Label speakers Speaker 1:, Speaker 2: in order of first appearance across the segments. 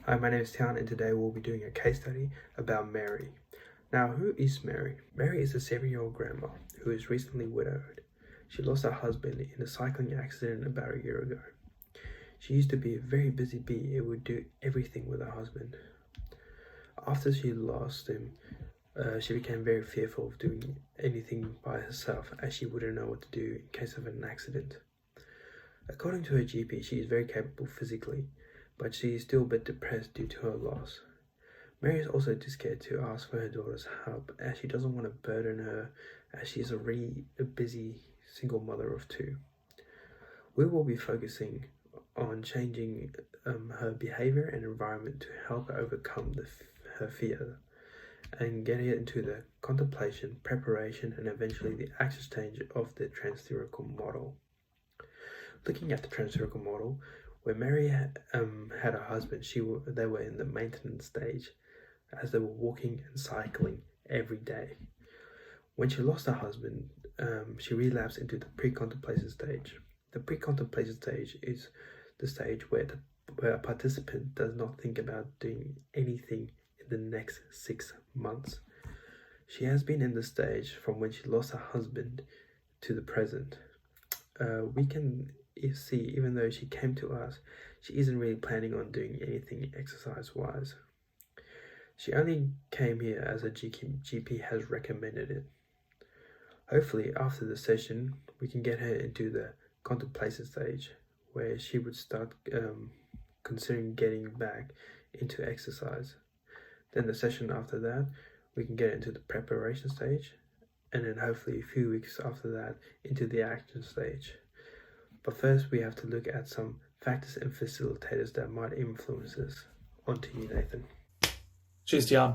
Speaker 1: Hi, my name is Tian, and today we'll be doing a case study about Mary. Now, who is Mary? Mary is a 7-year-old grandma who is recently widowed. She lost her husband in a cycling accident about a year ago. She used to be a very busy bee and would do everything with her husband. After she lost him, she became very fearful of doing anything by herself, as she wouldn't know what to do in case of an accident. According to her GP, she is very capable physically, but she is still a bit depressed due to her loss. Mary is also too scared to ask for her daughter's help, as she doesn't want to burden her, as she is already a busy single mother of 2. We will be focusing on changing her behavior and environment to help her overcome her fear and get her into the contemplation, preparation, and eventually the action stage of the transtheorical model. Looking at the transtheorical model, when Mary had her husband, they were in the maintenance stage, as they were walking and cycling every day. When she lost her husband, she relapsed into the pre-contemplation stage. The pre-contemplation stage is the stage where a participant does not think about doing anything in the next 6 months. She has been in the stage from when she lost her husband to the present. We can see, even though she came to us, she isn't really planning on doing anything exercise-wise. She only came here as her GP has recommended it. Hopefully, after the session, we can get her into the contemplation stage, where she would start considering getting back into exercise. Then the session after that, we can get into the preparation stage, and then hopefully a few weeks after that into the action stage. But first, we have to look at some factors and facilitators that might influence this. On to you, Nathan.
Speaker 2: Cheers, Tian.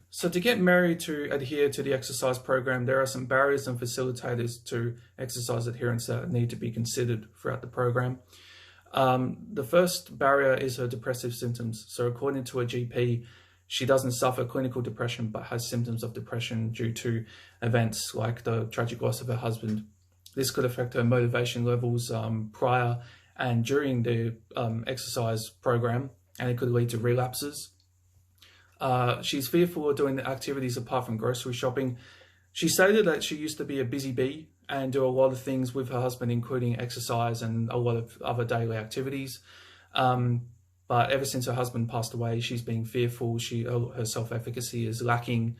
Speaker 2: So to get Mary to adhere to the exercise program, there are some barriers and facilitators to exercise adherence that need to be considered throughout the program. The first barrier is her depressive symptoms. So according to her GP, she doesn't suffer clinical depression, but has symptoms of depression due to events like the tragic loss of her husband. This could affect her motivation levels prior and during the exercise program, and it could lead to relapses. She's fearful of doing the activities apart from grocery shopping. She stated that she used to be a busy bee and do a lot of things with her husband, including exercise and a lot of other daily activities. But ever since her husband passed away, she's been fearful. Her self-efficacy is lacking.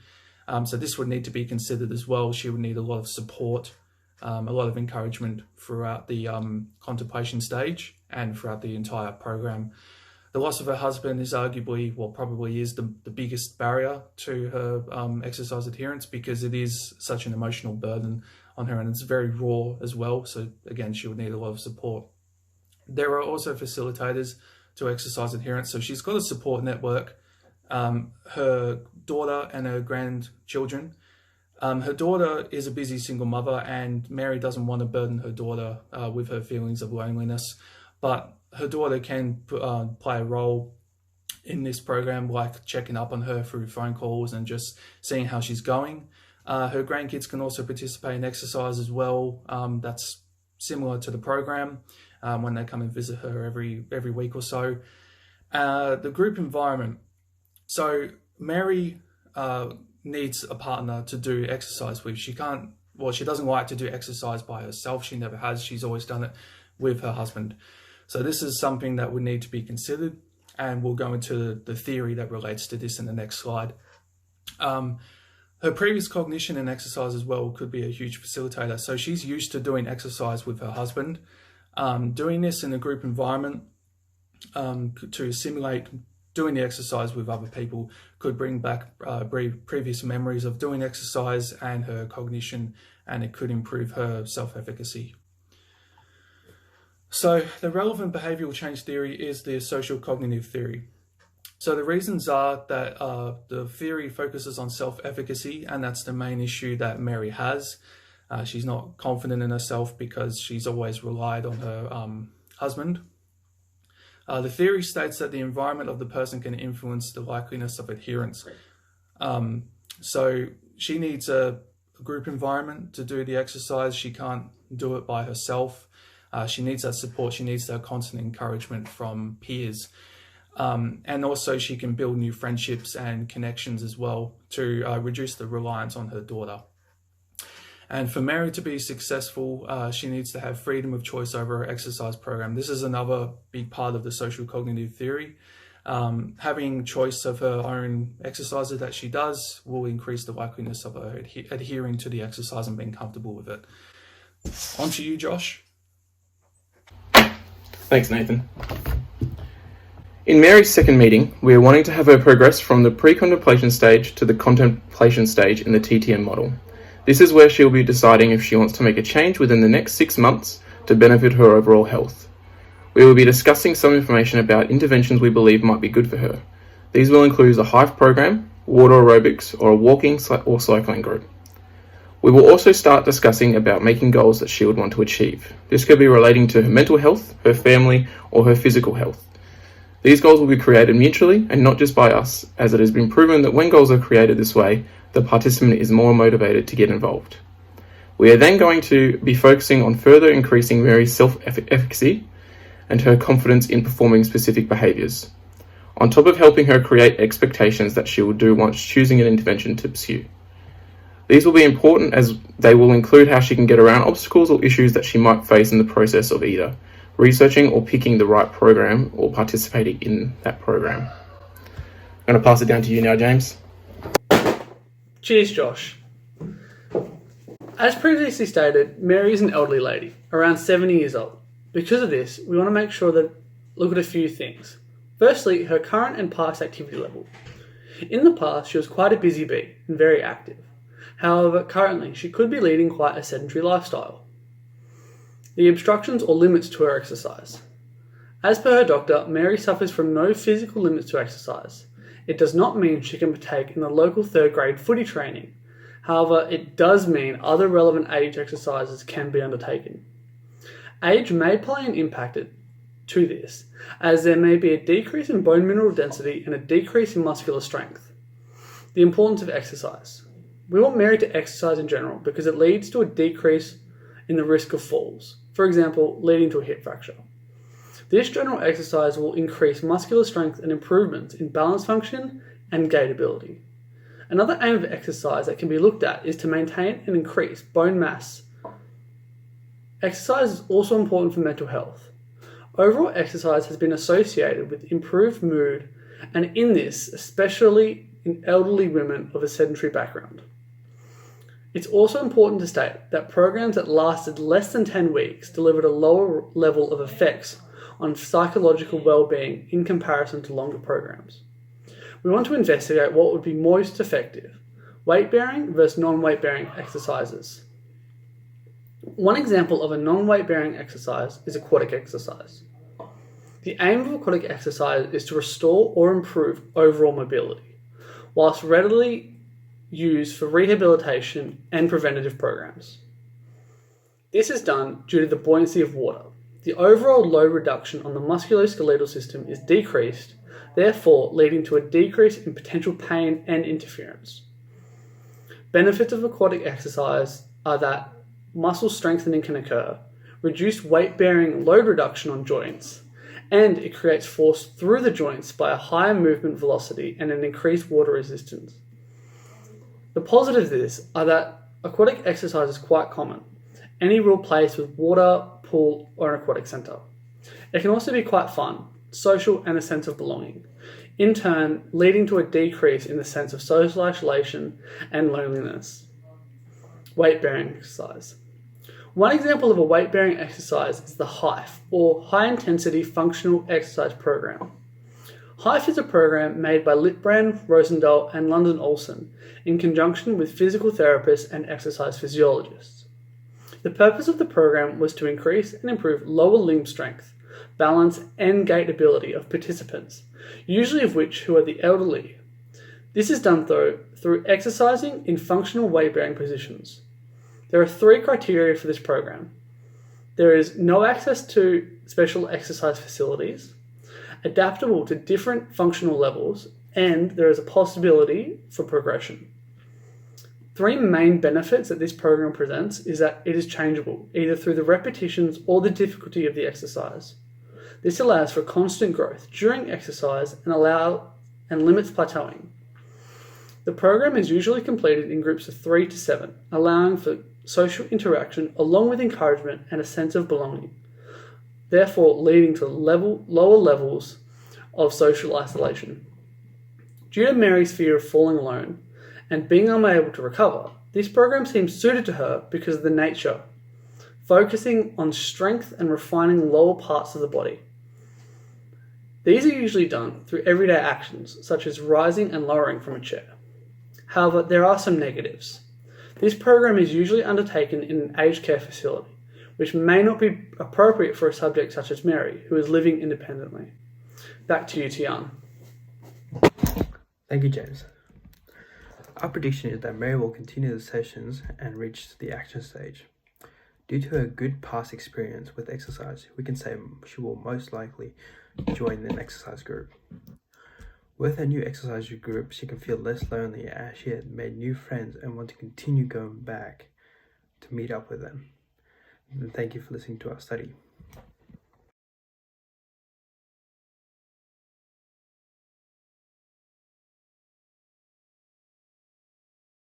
Speaker 2: So this would need to be considered as well. She would need a lot of support, a lot of encouragement throughout the contemplation stage and throughout the entire program. The loss of her husband is arguably, probably is the biggest barrier to her exercise adherence, because it is such an emotional burden on her, and it's very raw as well. So again, she would need a lot of support. There are also facilitators to exercise adherence. So she's got a support network, her daughter and her grandchildren. Her daughter is a busy single mother, and Mary doesn't want to burden her daughter with her feelings of loneliness, but her daughter can play a role in this program, like checking up on her through phone calls and just seeing how she's going. Her grandkids can also participate in exercise as well. That's similar to the program when they come and visit her every week or so. The group environment. So Mary needs a partner to do exercise with. She doesn't like to do exercise by herself. She never has. She's always done it with her husband. So this is something that would need to be considered, and we'll go into the theory that relates to this in the next slide. Her previous cognition and exercise as well could be a huge facilitator. So she's used to doing exercise with her husband. Doing this in a group environment to simulate doing the exercise with other people could bring back previous memories of doing exercise and her cognition, and it could improve her self-efficacy. So the relevant behavioral change theory is the social cognitive theory. So the reasons are that the theory focuses on self-efficacy, and that's the main issue that Mary has. She's not confident in herself because she's always relied on her husband. The theory states that the environment of the person can influence the likeliness of adherence. So she needs a group environment to do the exercise. She can't do it by herself. She needs that support. She needs that constant encouragement from peers. And also she can build new friendships and connections as well to reduce the reliance on her daughter. And for Mary to be successful, she needs to have freedom of choice over her exercise program. This is another big part of the social cognitive theory. Having choice of her own exercises that she does will increase the likeliness of her adhering to the exercise and being comfortable with it. On to you, Josh.
Speaker 3: Thanks, Nathan. In Mary's second meeting, we are wanting to have her progress from the pre-contemplation stage to the contemplation stage in the TTM model. This is where she'll be deciding if she wants to make a change within the next 6 months to benefit her overall health. We will be discussing some information about interventions we believe might be good for her. These will include a Hive program, water aerobics, or a walking or cycling group. We will also start discussing about making goals that she would want to achieve. This could be relating to her mental health, her family, or her physical health. These goals will be created mutually and not just by us, as it has been proven that when goals are created this way, the participant is more motivated to get involved. We are then going to be focusing on further increasing Mary's self-efficacy and her confidence in performing specific behaviours, on top of helping her create expectations that she will do once choosing an intervention to pursue. These will be important as they will include how she can get around obstacles or issues that she might face in the process of either researching or picking the right program or participating in that program. I'm going to pass it down to you now, James.
Speaker 4: Cheers, Josh. As previously stated, Mary is an elderly lady, around 70 years old. Because of this, we want to make sure that look at a few things. Firstly, her current and past activity level. In the past, she was quite a busy bee and very active. However, currently, she could be leading quite a sedentary lifestyle. The obstructions or limits to her exercise. As per her doctor, Mary suffers from no physical limits to exercise. It does not mean she can partake in the local 3rd grade footy training. However, it does mean other relevant age exercises can be undertaken. Age may play an impact to this, as there may be a decrease in bone mineral density and a decrease in muscular strength. The importance of exercise. We want Mary to exercise in general because it leads to a decrease in the risk of falls, for example, leading to a hip fracture. This general exercise will increase muscular strength and improvements in balance function and gait ability. Another aim of exercise that can be looked at is to maintain and increase bone mass. Exercise is also important for mental health. Overall exercise has been associated with improved mood, and in this, especially in elderly women of a sedentary background. It's also important to state that programs that lasted less than 10 weeks delivered a lower level of effects on psychological well-being in comparison to longer programs. We want to investigate what would be most effective, weight-bearing versus non-weight-bearing exercises. One example of a non-weight-bearing exercise is aquatic exercise. The aim of aquatic exercise is to restore or improve overall mobility, whilst readily used for rehabilitation and preventative programs. This is done due to the buoyancy of water. The overall load reduction on the musculoskeletal system is decreased, therefore leading to a decrease in potential pain and interference. Benefits of aquatic exercise are that muscle strengthening can occur, reduced weight-bearing load reduction on joints, and it creates force through the joints by a higher movement velocity and an increased water resistance. The positives of this are that aquatic exercise is quite common. Any real place with water, pool, or an aquatic centre. It can also be quite fun, social, and a sense of belonging, in turn leading to a decrease in the sense of social isolation and loneliness. Weight-bearing exercise. One example of a weight-bearing exercise is the HIFE, or High Intensity Functional Exercise Program. HIFE is a program made by Litbrand, Rosendahl, and London Olsen in conjunction with physical therapists and exercise physiologists. The purpose of the program was to increase and improve lower limb strength, balance, and gait ability of participants, usually of which who are the elderly. This is done through exercising in functional weight-bearing positions. There are 3 criteria for this program. There is no access to special exercise facilities, adaptable to different functional levels, and there is a possibility for progression. 3 main benefits that this program presents is that it is changeable, either through the repetitions or the difficulty of the exercise. This allows for constant growth during exercise and limits plateauing. The program is usually completed in groups of 3 to 7, allowing for social interaction along with encouragement and a sense of belonging, therefore leading to lower levels of social isolation. Due to Mary's fear of falling alone and being unable to recover, this program seems suited to her because of the nature, focusing on strength and refining lower parts of the body. These are usually done through everyday actions, such as rising and lowering from a chair. However, there are some negatives. This program is usually undertaken in an aged care facility, which may not be appropriate for a subject such as Mary, who is living independently. Back to you, Tian.
Speaker 1: Thank you, James. Our prediction is that Mary will continue the sessions and reach the action stage. Due to her good past experience with exercise, we can say she will most likely join an exercise group. With her new exercise group, she can feel less lonely as she had made new friends and want to continue going back to meet up with them. And thank you for listening to our study.